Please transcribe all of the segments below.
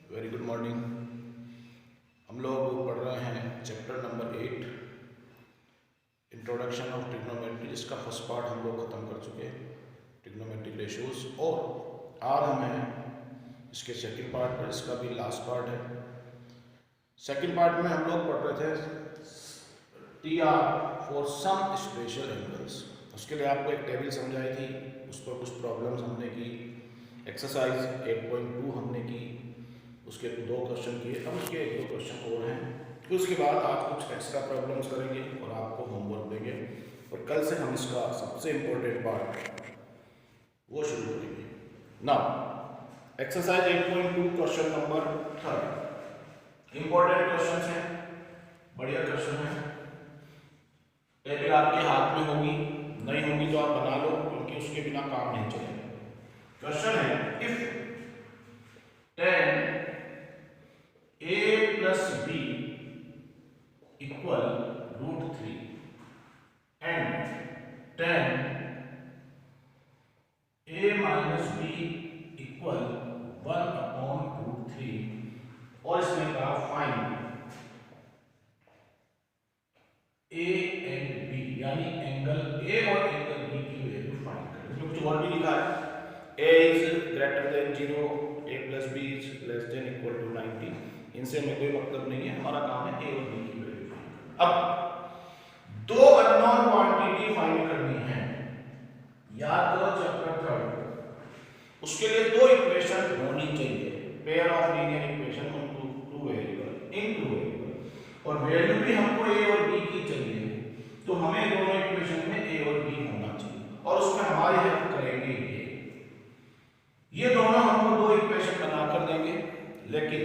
Very good morning. हम लोग पढ़ रहे हैं chapter number 8 introduction of trigonometry, जिसका फर्स्ट पार्ट हम लोग ख़त्म कर चुके हैं, ट्रिग्नोमेट्रिक रेशियोज। और आज हम हैं इसके सेकंड पार्ट पर, इसका भी लास्ट पार्ट है। सेकंड पार्ट में हम लोग पढ़ रहे थे t r for some special angles. उसके लिए आपको एक टेबल समझाई थी, उस पर कुछ प्रॉब्लम्स हमने की, एक्सरसाइज 8.2 हमने की, उसके 2 क्वेश्चन किए। अब उसके 1-2 क्वेश्चन और हैं। उसके बाद आज कुछ एक्स्ट्रा प्रॉब्लम्स करेंगे और आपको होमवर्क देंगे, और कल से हम इसका सबसे इम्पोर्टेंट पार्ट वो शुरू करेंगे। Now exercise 8.2 question number 3 important question है, बढ़िया क्वेश्चन है। टेबल आपके हाथ में होगी, नहीं होगी तो आप बना लो, क्योंकि उसके बिना काम नहीं चलेगा। क्वेश्चन है, if 10 a plus b equal √3 and 10 a minus b equal 1/√3, और इसमें कहा फाइंड a एंड b, यानी एंगल a और एंगल b की वैल्यू फाइंड करें। इसमें कुछ और भी लिखा है, a is greater than 0, a plus b is less than equal to 90। इनसे हमें कोई मतलब नहीं है, हमारा काम है a और b की वैल्यू फाइंड करना। अब 2 अननोन क्वांटिटी फाइंड करनी है, याद करो चैप्टर 3। उसके लिए 2 इक्वेशन होनी चाहिए, pair of linear equation on two variable in two variable, और वैल्यू भी हमको a और b की चाहिए, तो हमें दोनों इक्वेशन में a और b होना चाहिए, और उसमें हमारी हेल्प करेंगे ये दोनों हमको 2 इक्वेशन बनाकर देंगे। लेकिन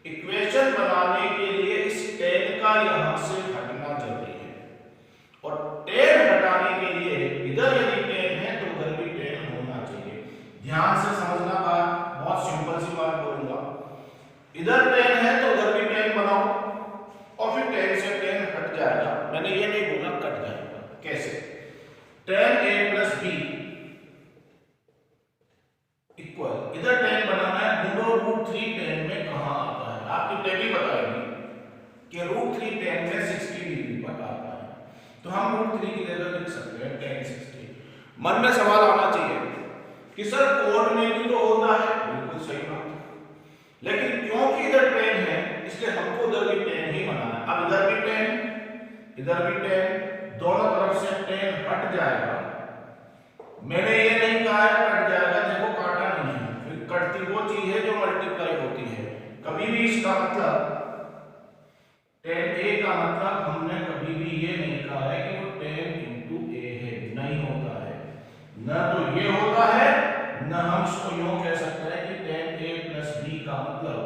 इक्वेशन बनाने के लिए इस tan का यहां से हटना जरूरी है, और tan हटाने के लिए इधर यदि tan है तो उधर भी tan होना चाहिए। ध्यान से समझना बात, बहुत सिंपल सी बात बोलूंगा। इधर tan है तो उधर भी tan बनाओ, और फिर tan से tan हट जाएगा। मैंने ये नहीं बोला कट जाएगा, कैसे? tan a plus b equal, इधर tan बनाना है, ढूंढो √3 tan में कहां आता है। आपकी टेबल बताएगी कि √3 tan में 60 डिग्री पर आता है, तो हम √3 की जगह लिख सकते हैं tan 60। मन में सवाल आना चाहिए कि सर कोड में भी तो होता है, बिल्कुल सही बात है, लेकिन क्योंकि इधर tan है इसलिए हमको उधर भी tan ही बनाना है। अब इधर भी tan, इधर भी tan, दोनों तरफ से tan हट जाएगा। मैंने ये नहीं कहा है कट जाएगा, देखो काटा नहीं है, फिर कटती वो चीज है जो मल्टीप्लाई होती है। कभी भी इसका मतलब tan a का मतलब हमने कभी भी ये नहीं कहा है कि वो tan into a है, नहीं होता है। न तो ये होता है, न हम इसको यूं कह सकते हैं कि tan a plus b का मतलब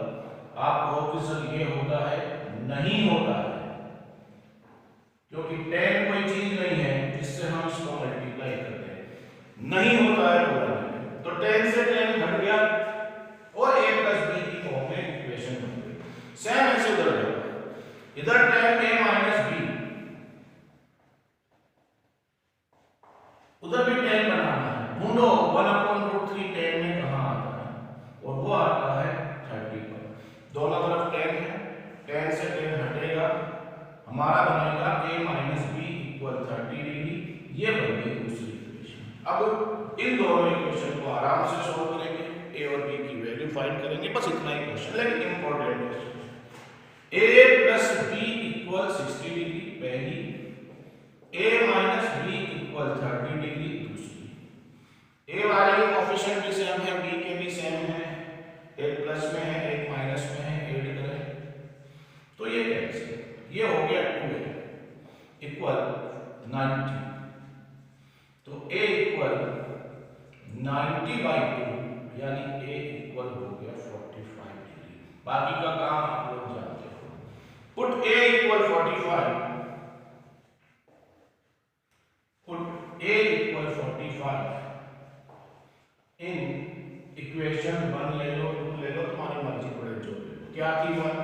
आप कहो कि सर ये होता है, नहीं होता है, क्योंकि tan कोई चीज नहीं है जिससे हम इसको मल्टीप्लाई करते हैं, नहीं होता है प्रोग्राम। तो tan से tan हट गया और a plus b की फॉर्म में इक्वेशन बन गई। सेम ऐसे उधर इधर tan a minus b, उधर भी tan बनाना है, ढूंढो 1/√3 tan में कहां आता है, और वो आता है 30 पर। दोनों तरफ tan है, tan से tan हटेगा, हमारा बनेगा a minus b equal 30 degree. ये बन गई दूसरी इक्वेशन। अब इन दोनों इक्वेशन को आराम से सॉल्व करेंगे, a और b की वैल्यू फाइंड करेंगे, बस इतना ही क्वेश्चन, लेकिन important question. a plus b equal 60 degree पहली, a minus b equal 30 degree दूसरी। a वाले के कोएफिशिएंट भी सेम है, b के भी सेम है, एक प्लस में है एक माइनस में है, ऐड करें तो ये कैंसिल, ये हो गया 2a इक्वल 90, तो a इक्वल 90/2, यानी a इक्वल हो गया 45 डिग्री। बाकी का काम आप लोग जानते हो। Put a equal 45, put a equal 45 in equation 1 ले लो, 2 ले लो, तुम्हारी मर्जी पड़े जो ले लो। क्या थी 1,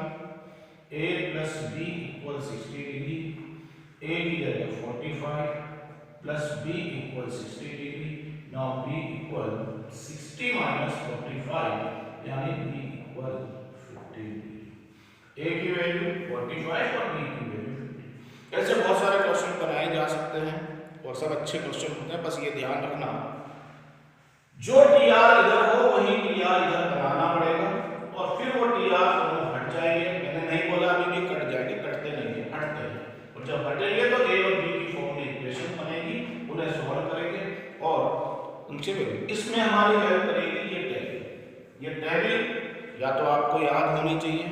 a plus b equal 60 degree, a की जगह 45 plus b equal 60 degree. Now b equal 60 minus 45, यानी b इक्वल ए की वैल्यू 45 और बी की वैल्यू 50। ऐसे बहुत सारे क्वेश्चन बनाए जा सकते हैं और सब अच्छे क्वेश्चन होते हैं, बस ये ध्यान रखना जो टीआर इधर हो वही टीआर इधर बनाना पड़ेगा और फिर वो टीआर दोनों हट जाएंगे। मैंने नहीं बोला अभी भी कट जाएंगे, कटते नहीं है, हटते हैं। और जब हटेंगे तो ए और बी की फॉर्म में इक्वेशन बनेगी, उन्हें सॉल्व करेंगे और उनसे भी इसमें हमारी हेल्प करेगी ये टेबल। ये टेबल या तो आपको याद होनी चाहिए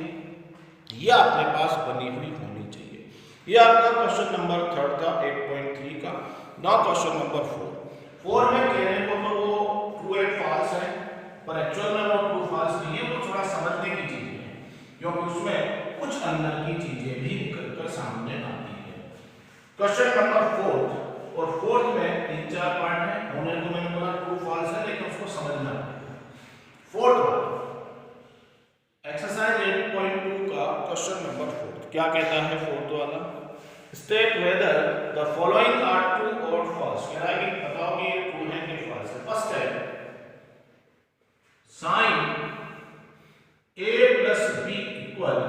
या अपने पास बनी हुई होनी चाहिए। ये आपका क्वेश्चन नंबर 3 था 8.3 का। नाउ क्वेश्चन नंबर 4 में कहने को तो वो ट्रू एंड फॉल्स है, पर एक्चुअल में वो ट्रू फॉल्स नहीं है, वो थोड़ा समझने की चीजें हैं क्योंकि उसमें कुछ अंदर की चीजें भी निकलकर सामने आती है। क्वेश्चन नंबर 4 और 4 में 3-4 पार्ट है, होने को मैंने बोला ट्रू फॉल्स है लेकिन उसको समझना है। 4th एक्सरसाइज 8.2 का क्वेश्चन नंबर 4 क्या कहता है? 4th वाला state whether the following are true और फॉल्स। कह रहा है कि बताओ कि ये ट्रू है कि फॉल्स है। फर्स्ट है sine a plus b equal,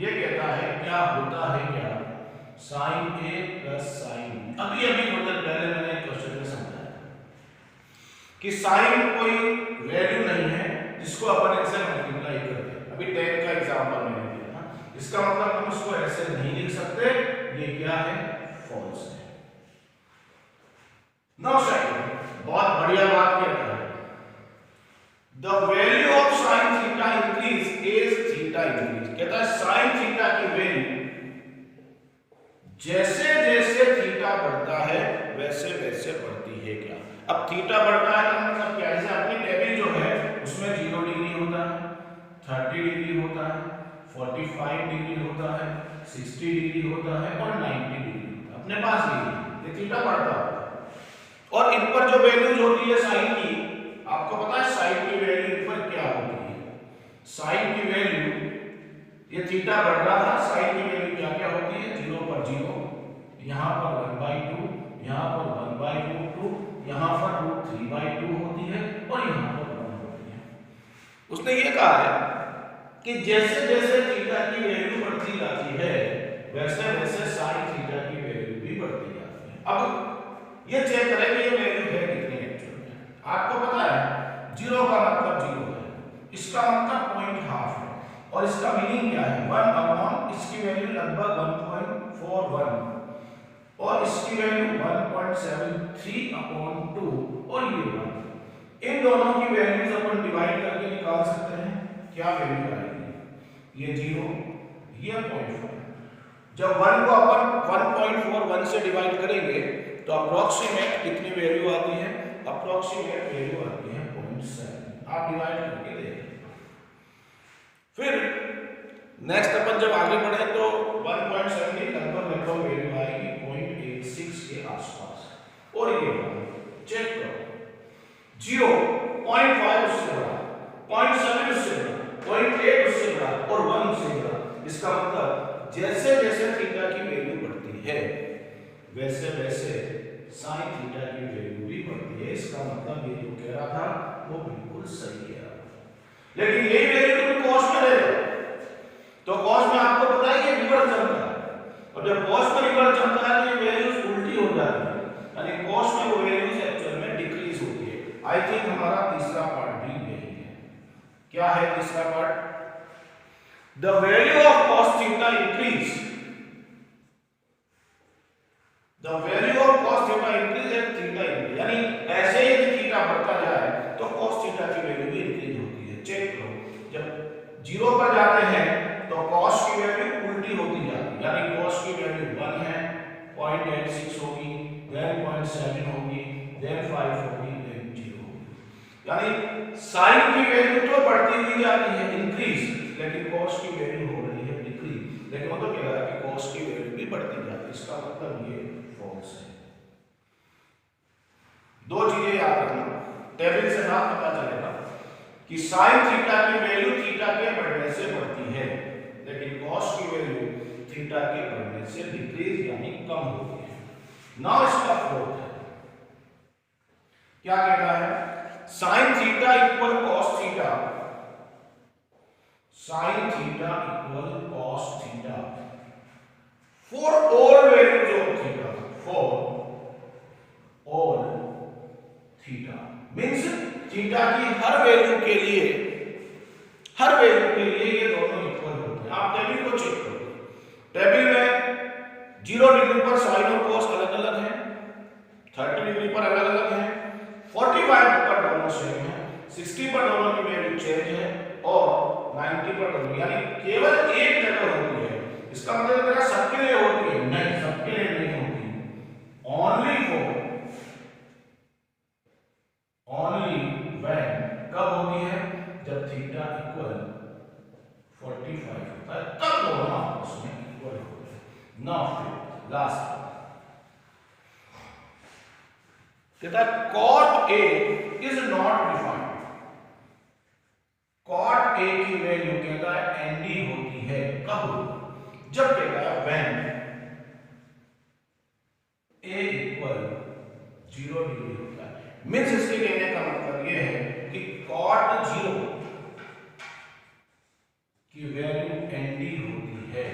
ये कहता है क्या होता है, क्या sine a plus sine b। अभी थोड़ी देर पहले मैंने क्वेश्चन में समझाया कि साइन कोई वैल्यू नहीं है जिसको अपन ऐसे मल्टीप्लाई करते हैं। अभी 10 का एग्जांपल मैंने दिया था, इसका मतलब हम उसको ऐसे नहीं लिख सकते, ये क्या है? फॉल्स है। नाउ सेकंड, बहुत बढ़िया बात कहता है the value of sine theta increase as theta increase. कहता है साइन थीटा की वैल्यू जैसे जैसे थीटा बढ़ता है वैसे वैसे बढ़ती है। क्या अब थीटा बढ़ता है तो मतलब क्या? जैसे अपनी टेबल जो है उसमें 0 डिग्री होता है, 30 डिग्री होता है, 45 डिग्री होता है, 60 डिग्री होता है और 90 डिग्री होता है। अपने पास ये थीटा बढ़ता है और इन पर जो वैल्यूज होती है साइन की, आपको पता है साइन की वैल्यू इन पर क्या होती है? साइन की वैल्यू, ये थीटा बढ़ रहा था, साइन की वैल्यू क्या क्या होती है? 0 पर 0, यहाँ पर 1/2, यहाँ पर 1/√2, यहाँ पर √3/2 होती है और यहाँ पर 1 होती है। उसने ये कहा है कि जैसे जैसे थीटा की वैल्यू बढ़ती जाती है वैसे वैसे साइन थीटा की वैल्यू भी बढ़ती जाती है। अब ये चेक करें कि ये वैल्यू है कितनी एक्चुअल में। आपको पता है 0 का मतलब 0 है, इसका मतलब 0.5 है और इसका मीनिंग क्या है? 1/, इसकी वैल्यू लगभग 1.41 और इसकी वैल्यू 1.73/2 और ये 1। इन दोनों की वैल्यूज अपन डिवाइड करके निकाल सकते हैं। क्या वैल्यू आएगी? ये 0, ये 0.5। जब 1 को अपन 1.41 से डिवाइड करेंगे तो अप्रोक्सीमेट कितनी वैल्यू आती है? अप्रोक्सीमेट वैल्यू आती है 0.7। आप डिवाइड करके देखें। फिर नेक्स्ट अपन जब आगे बढ़े तो 1.7 लगभग वैल्यू आएगी 0.86 के आसपास और ये चेक करो 0, 0.5 उससे बड़ा, 0.7 उससे बड़ा, 0.8 उससे बड़ा और 1 उससे बड़ा। इसका मतलब जैसे जैसे थीटा की वैल्यू बढ़ती है वैसे वैसे साइन थीटा की वैल्यू भी बढ़ती है। इसका मतलब ये जो कह रहा था वो बिल्कुल सही है। लेकिन यही वैल्यू तुम कॉस में ले लो तो कॉस में आपको पता है कि रिवर्स जमता है और जब कॉस में रिवर्स जमता है तो ये वैल्यूज उल्टी हो जाती है, यानी कॉस में वो वैल्यूज एक्चुअल में डिक्रीज होती है। आई थिंक हमारा तीसरा पार्ट भी यही है। क्या है तीसरा part? The value of cos theta increase, the value of cos theta increase and theta increase, यानी ऐसे ही यदि थीटा बढ़ता जाए तो cos थीटा की वैल्यू भी इंक्रीज होती है। चेक करो, जब 0 पर जाते हैं तो cos की वैल्यू उल्टी होती जाती है, यानी cos की वैल्यू 1 है, 0.86 होगी, then 0.7 होगी, then 5 होगी, then 0 होगी। यानी sin की वैल्यू तो बढ़ती हुई जाती है इंक्रीज, लेकिन cos की वैल्यू हो रही है डिक्रीज। लेकिन वो तो कह रहा है कि cos की वैल्यू भी बढ़ती जाती है, इसका मतलब ये फॉल्स है। दो चीजें याद रखना, टेबल से ना पता चलेगा कि sin थीटा की वैल्यू थीटा के बढ़ने से बढ़ती है लेकिन cos की वैल्यू थीटा के बढ़ने से डिक्रीज यानी कम होती है। नाउ इसका फोर्थ है, क्या कहता है? sin theta equal cos theta, sin theta equal cos theta for all values of theta, for all theta means theta की हर वैल्यू के लिए ये दोनों इक्वल होते हैं। आप टेबल को चेक करो, टेबल में 0 डिग्री पर साइन और कॉस अलग अलग हैं, 30 डिग्री पर अलग अलग हैं, 45 पर दोनों सेम है, 60 पर दोनों की वैल्यू चेंज है और 90 पर दोनों, यानी केवल एक जगह होती है। इसका मतलब मेरा सबके लिए होती है? नहीं, सबके लिए नहीं होती। ओनली व्हेन कब होती है? जब थीटा इक्वल 45 होता है, तब दोनों आपस में इक्वल होते हैं। नाउ फिर लास्ट कहता है cot A is not defined। cot A की वैल्यू कहता है nd होती है, कब? जब कहता है when A इक्वल 0 डिग्री होता है। मीन्स इसके कहने का मतलब यह है कि cot 0 की वैल्यू nd होती है।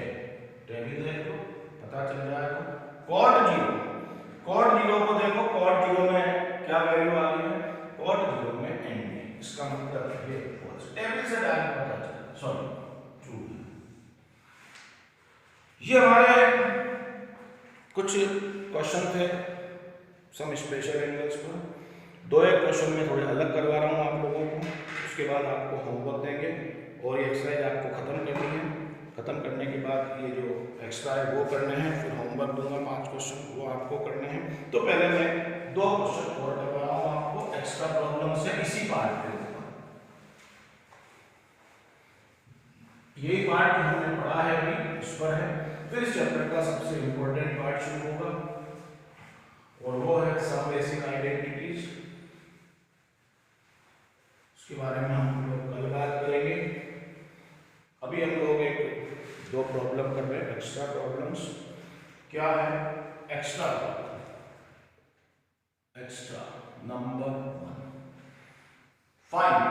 टेबल देखो पता चल जाएगा। cot 0 को देखो, cot 0 में क्या वैल्यू आ गई है? cot 0 में nd, इसका मतलब ये टेबल से डायरेक्ट पता चला। Sorry true. ये हमारे कुछ क्वेश्चन थे सम स्पेशल एंगल्स पर। 2-1 क्वेश्चन में थोड़े अलग करवा रहा हूँ आप लोगों को, उसके बाद आपको होमवर्क देंगे और ये एक्सरसाइज आपको खत्म करनी है। खत्म करने के बाद ये जो एक्स्ट्रा है वो करने हैं, फिर होमवर्क दूंगा 5 क्वेश्चन वो आपको करने हैं। तो पहले मैं 2 क्वेश्चन और करवा रहा हूँ आपको एक्स्ट्रा प्रॉब्लम से इसी पार्ट के ऊपर। यही पार्ट जो हमने पढ़ा है अभी इस पर है। फिर इस चैप्टर का सबसे इंपॉर्टेंट पार्ट शुरू होगा और वो है सम बेसिक आइडेंटिटीज। उसके बारे में हम लोग कल बात करेंगे। अभी हम लोग एक 2 प्रॉब्लम कर रहे हैं, एक्स्ट्रा प्रॉब्लम्स। क्या है extra? Extra number 1, find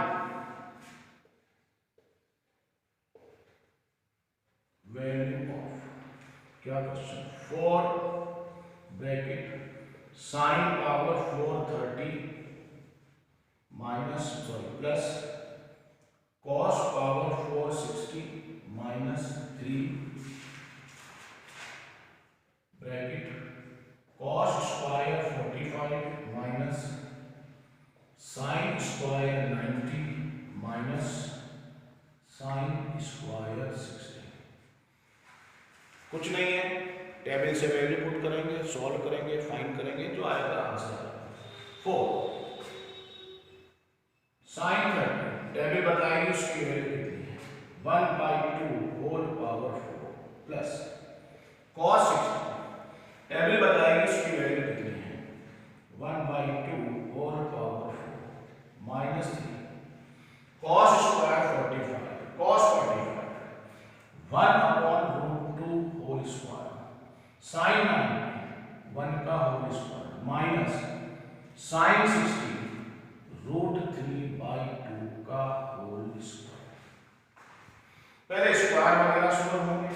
value of, क्या question? 4 bracket sine power 430 minus plus cos power 460 minus 3 bracket cos square 45 minus sine square 90 minus sine square 60। कुछ नहीं है, टेबल से वैल्यू पुट करेंगे, सॉल्व करेंगे, फाइंड करेंगे, जो आएगा आंसर। 4 साइन 30 टेबल बताएगी उसकी वैल्यू कितनी है? 1/2 whole power 4 plus cos 60 table बताएगी उसकी वैल्यू कितनी है? 1/2 whole power 4 minus 3 cos square 45 cos 45 1/√2 whole square sine 1 का होल स्क्वायर माइनस साइन 60 √3/2 का होल स्क्वायर। पहले स्क्वायर वगैरह शुरू होंगे।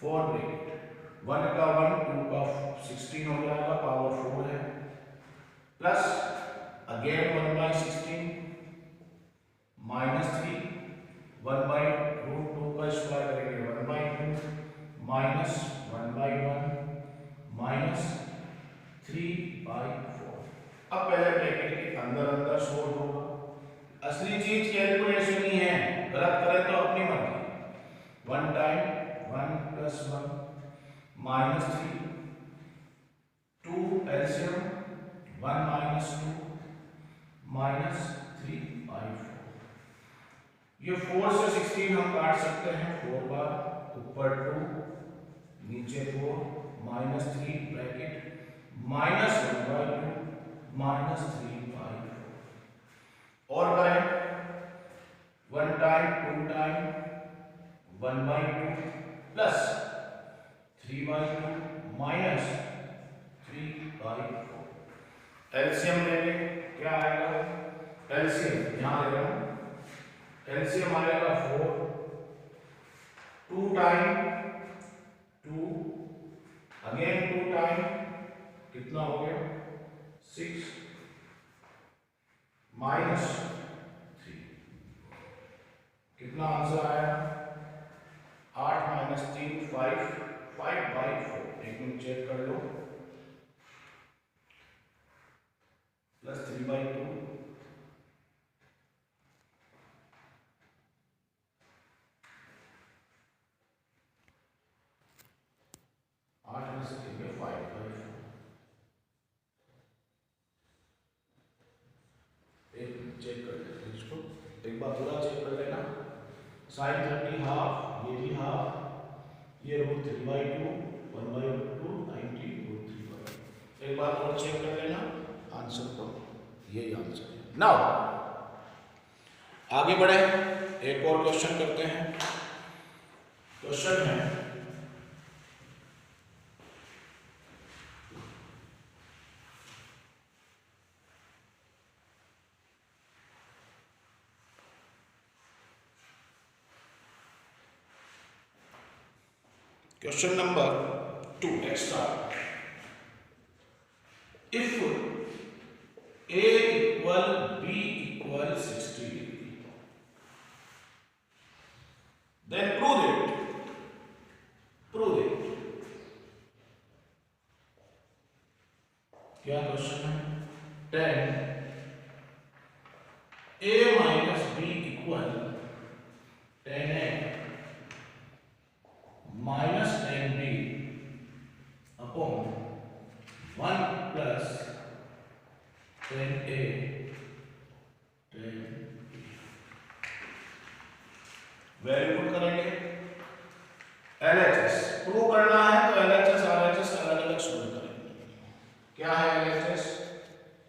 4 ब्रैकेट 1 का 1, 2 का 16 हो जाएगा, पावर 4 है, प्लस अगेन 1/16 माइनस 3 1/√2 का स्क्वायर करेंगे 1/2 माइनस 1/1 माइनस 3/4। अब पहले ब्रैकेट के अंदर अंदर सोल्व होगा। असली चीज कैलकुलेशन ही है, गलत करें तो अपनी मर्जी। 1 टाइम 1 + 1 माइनस 3 2 एलसीएम 1 - 2 माइनस 3/4। ये 4 से 16 हम काट सकते हैं, 4 बार, ऊपर 2 नीचे 4 माइनस 3 ब्रैकेट माइनस 1/2 माइनस 3/4। और करें 1 time 2 time 1/2 plus 3/2 minus 3/4। LCM लेंगे, क्या आएगा? एलसीएम यहां ले रहा हूं, एलसीएम आएगा 4 टाइम 2, अगेन 2 टाइम, कितना हो गया 6 माइनस 3, कितना आंसर आया 8 माइनस 3 5, 5/4, एक मिनट चेक कर लो, प्लस 3/2, 8 में से 3 में 5/4, एक चेक कर लेते हैं इसको, एक बार पूरा चेक कर लेना, साइन 30 हाफ, ये भी हाफ, ये √3/2, 1/2, 90 √3/2, एक बार और चेक कर लेना आंसर को, यही आंसर है। नाउ आगे बढ़े, एक और क्वेश्चन करते हैं। क्वेश्चन है question number 2, extra, if A equal B equal 60 degree, then prove it, क्या क्वेश्चन है, 10 A minus B equal 10A minus 10B upon 1 plus 10A 10B, value put करेंगे, LHS प्रूव करना है तो LHS RHS अलग अलग शुरू करेंगे। क्या है LHS,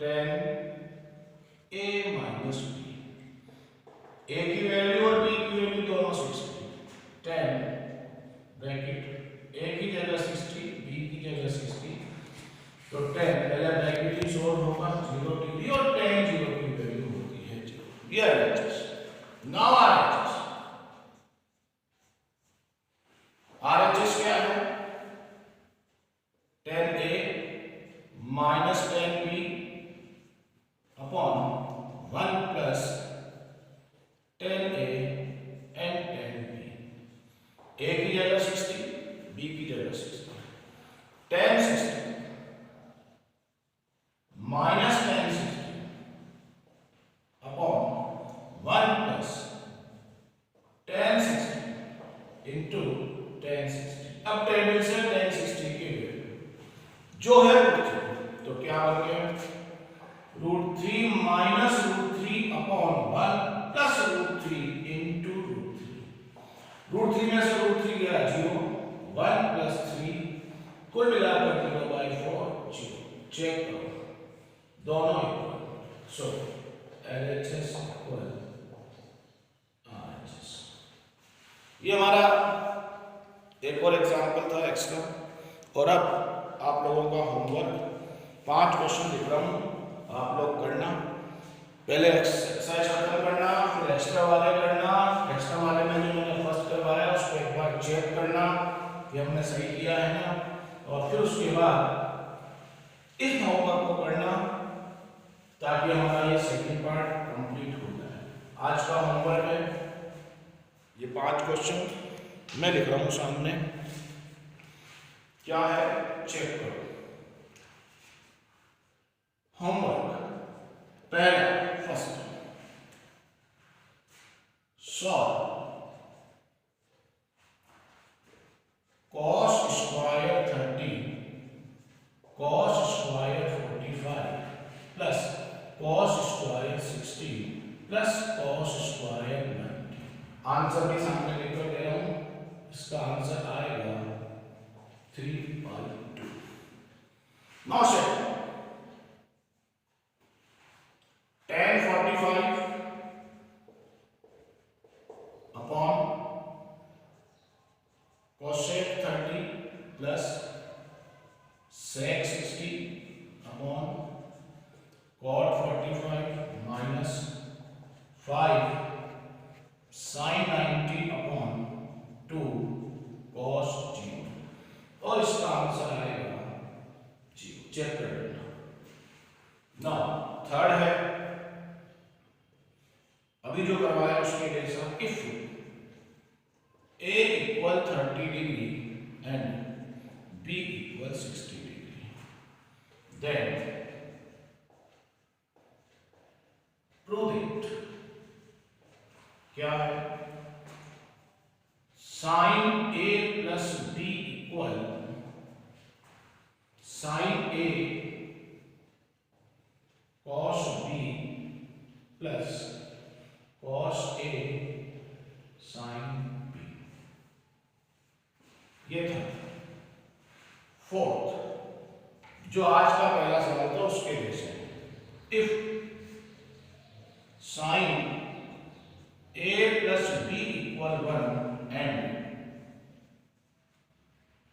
10A minus B, A की वैल्यू और B की वैल्यू दोनों 60, 10 ब्रैकेट A की जगह 60, B की जगह 60, तो 10 पहले ब्रैकेट ही जोड़ होगा 0 डिग्री और 10 0 की वैल्यू होती है 0, ये RHS। नाउ RHS क्या है, 10A minus 10B upon 1 plus 10A and 10B, A की जगह 60, B की जगह 60, 10 60 minus 10 60 upon 1 plus 10 60 into 10 60, अब टेबल से 10 60 की वैल्यू जो है √3, तो क्या हो गया √3 minus √3 upon 1 plus √3 into √3 में से √3 गया 0, 1 plus 3, कुल मिलाकर 0/4 0, चेक करो दोनों इक्वल, सो LHS इक्वल RHS। ये हमारा एक और एग्जांपल था एक्स्ट्रा, और अब आप लोगों का होमवर्क 5 क्वेश्चन लिख रहा हूँ, आप लोग करना, पहले एक्सरसाइज खत्म करना, फिर एक्स्ट्रा वाले करना, एक्स्ट्रा वाले में जो मैंने फर्स्ट करवाया उसको एक बार चेक करना कि हमने सही किया है ना, और फिर उसके बाद इस होमवर्क को करना ताकि हमारा ये सेकंड पार्ट कंप्लीट हो जाए। आज का होमवर्क है ये 5 क्वेश्चन मैं लिख रहा हूँ सामने, क्या है चेक करो। होमवर्क पहला, first, solve cos square 30 cos square 45 plus cos square 60 plus cos square 90। Answer भी सामने लिखकर दे रहा हूं, इसका आंसर आएगा 3/2। Now set tan 45 upon cosec 30 plus sec 60 upon cot 45 minus 5 sin 90 upon 2 cos 0 और इसका आंसर आएगा 0। चेक कर लेना। नाउ थर्ड है, अभी जो करवाया उसके जैसा, if a equal 30 degree and b equal 60 degree, then prove it. क्या है? Sine a plus b equal sine a cos b plus cos a sin b। ये था फोर्थ, जो आज का पहला सवाल था उसके जैसे। If sine a plus b equal 1 and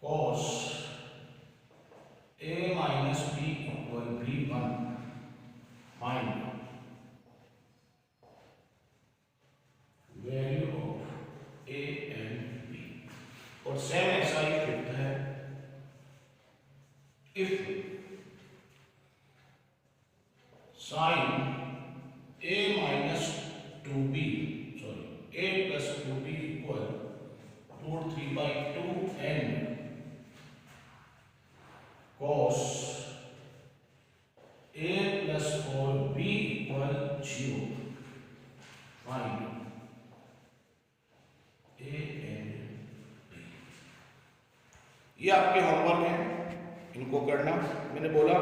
cos a minus b equal b 1, find value of a and b। और सेम ऐसा ही फिफ्थ है, if sine a minus 2b sorry a plus 2b equal root 3/2 and cos a plus 4b equal 0, find a and b। ये आपके homework हैं, इनको करना। मैंने बोला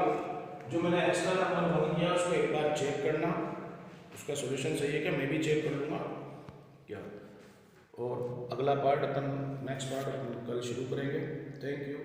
जो मैंने एक्स्ट्रा नंबर वन किया उसको एक बार चेक करना, उसका सॉल्यूशन सही है क्या, मैं भी चेक कर लूँगा क्या। और अगला पार्ट अपन नेक्स्ट पार्ट अपन कल शुरू करेंगे। Thank you.